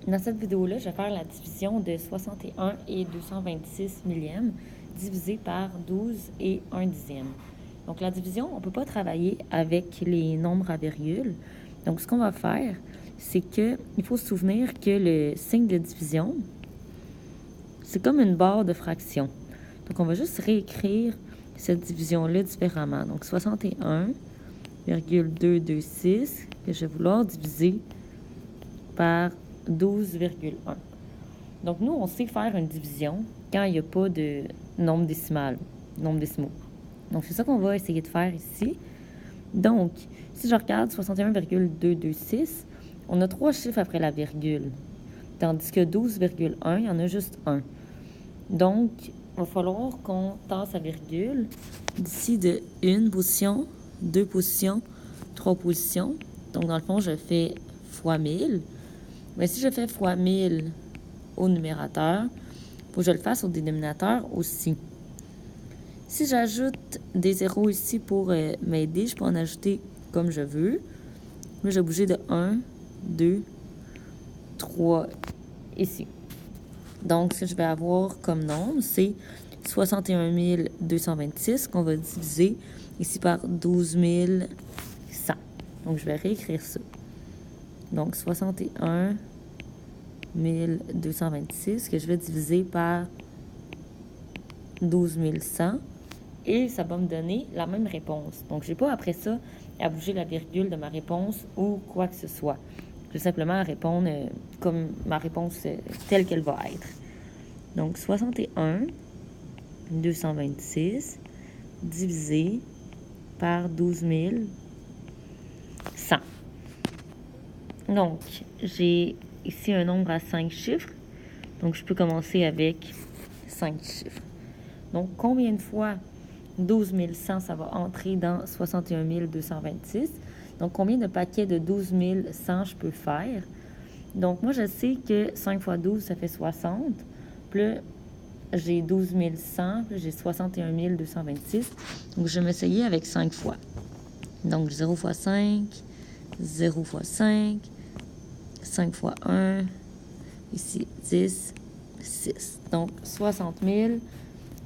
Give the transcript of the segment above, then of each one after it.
Dans cette vidéo-là, je vais faire la division de 61 et 226 millièmes divisé par 12 et 1 dixième. Donc, la division, on ne peut pas travailler avec les nombres à virgule. Donc, ce qu'on va faire, c'est qu'il faut se souvenir que le signe de division, c'est comme une barre de fraction. Donc, on va juste réécrire cette division-là différemment. Donc, 61,226 que je vais vouloir diviser par 12,1. Donc, nous, on sait faire une division quand il n'y a pas de nombre décimal, nombre décimaux. Donc, c'est ça qu'on va essayer de faire ici. Donc, si je regarde 61,226, on a 3 chiffres après la virgule. Tandis que 12,1, il y en a juste un. Donc, il va falloir qu'on tasse la virgule d'ici de 1 position, 2 positions, 3 positions. Donc, dans le fond, je fais fois 1000. Mais si je fais fois 1000 au numérateur, il faut que je le fasse au dénominateur aussi. Si j'ajoute des zéros ici pour m'aider, je peux en ajouter comme je veux. Là, je vais bouger de 1, 2, 3 ici. Donc, ce que je vais avoir comme nombre, c'est 61 226 qu'on va diviser ici par 12 100. Donc, je vais réécrire ça. Donc, 61 226 que je vais diviser par 12 100 et ça va me donner la même réponse. Donc, je n'ai pas après ça à bouger la virgule de ma réponse ou quoi que ce soit. Je vais simplement répondre comme ma réponse telle qu'elle va être. Donc, 61 226 divisé par 12 100. Donc, j'ai ici un nombre à 5 chiffres. Donc, je peux commencer avec 5 chiffres. Donc, combien de fois 12 100, ça va entrer dans 61 226? Donc, combien de paquets de 12 100 je peux faire? Donc, moi, je sais que 5 fois 12, ça fait 60. Puis là, j'ai 12 100, puis j'ai 61 226. Donc, je vais m'essayer avec 5 fois. Donc, 0 fois 5, 0 fois 5, 5 fois 1, ici 10, 6. Donc, 60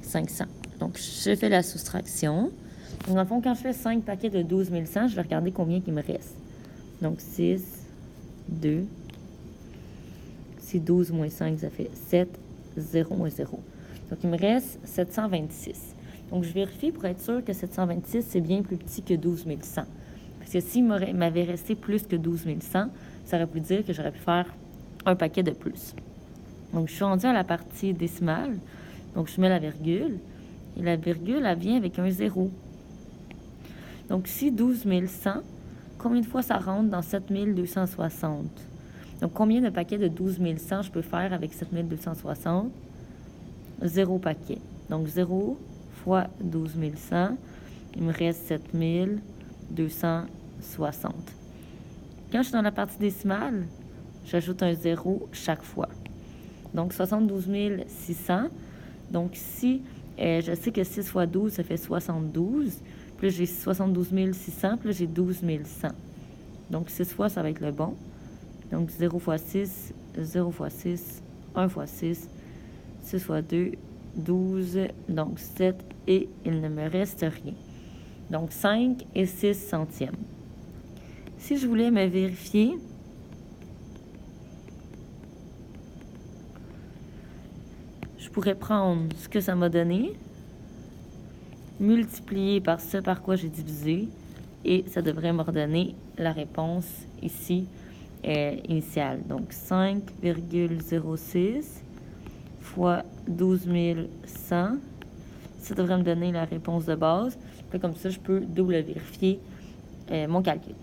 500. Donc, je fais la soustraction. Donc, dans le fond, quand je fais 5 paquets de 12 100, je vais regarder combien il me reste. Donc, 6, 2. Si 12 moins 5, ça fait 7, 0 moins 0. Donc, il me reste 726. Donc, je vérifie pour être sûr que 726, c'est bien plus petit que 12 100. Parce que s'il m'avait resté plus que 12 100, ça aurait pu dire que j'aurais pu faire un paquet de plus. Donc, je suis rendue à la partie décimale. Donc, je mets la virgule. Et la virgule, elle vient avec un 0. Donc, si 12 100, combien de fois ça rentre dans 7260? Donc, combien de paquets de 12 100 je peux faire avec 7260? 0 paquet. Donc, 0 fois 12 100, il me reste 7260. Quand je suis dans la partie décimale, j'ajoute un 0 chaque fois. Donc, 72 600. Donc, si je sais que 6 fois 12, ça fait 72. Puis j'ai 72 600, puis là, j'ai 12 100. Donc, 6 fois, ça va être le bon. Donc, 0 fois 6, 0 fois 6, 1 fois 6, 6 fois 2, 12, donc 7, et il ne me reste rien. Donc, 5 et 6 centièmes. Si je voulais me vérifier, je pourrais prendre ce que ça m'a donné, multiplier par ce par quoi j'ai divisé, et ça devrait me redonner la réponse ici initiale. Donc, 5,06 fois 12 100, ça devrait me donner la réponse de base. Puis comme ça, je peux double vérifier mon calcul.